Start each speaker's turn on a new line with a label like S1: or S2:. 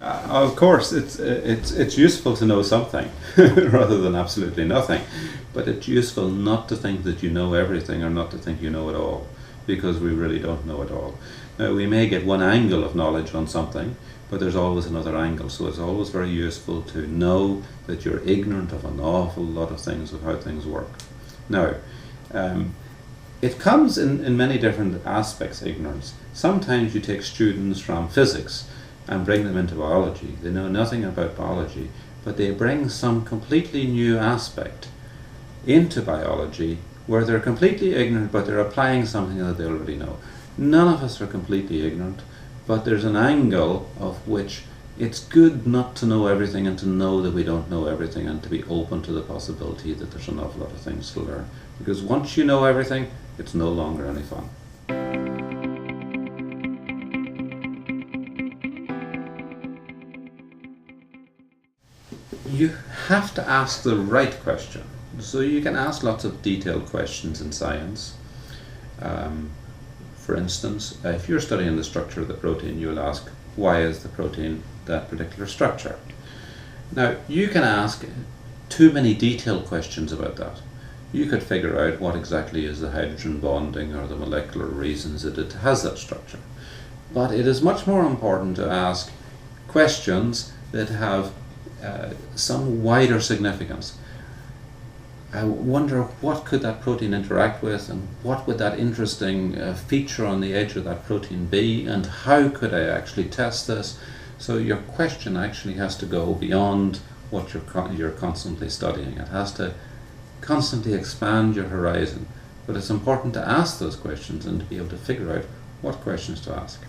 S1: Of course, it's useful to know something rather than absolutely nothing, but it's useful not to think that you know everything or not to think you know it all, because we really don't know it all. Now, we may get one angle of knowledge on something, but there's always another angle, so it's always very useful to know that you're ignorant of an awful lot of things, of how things work. Now, it comes in many different aspects, ignorance. Sometimes you take students from physics and bring them into biology. They know nothing about biology, but they bring some completely new aspect into biology where they're completely ignorant, but they're applying something that they already know. None of us are completely ignorant, but there's an angle of which it's good not to know everything and to know that we don't know everything and to be open to the possibility that there's an awful lot of things to learn. Because once you know everything, it's no longer any fun. You have to ask the right question. So you can ask lots of detailed questions in science. For instance, if you're studying the structure of the protein, you'll ask, why is the protein that particular structure? Now, you can ask too many detailed questions about that. You could figure out what exactly is the hydrogen bonding or the molecular reasons that it has that structure. But it is much more important to ask questions that have some wider significance. I wonder, what could that protein interact with, and what would that interesting feature on the edge of that protein be, and how could I actually test this? So your question actually has to go beyond what you're constantly studying. It has to constantly expand your horizon, but it's important to ask those questions and to be able to figure out what questions to ask.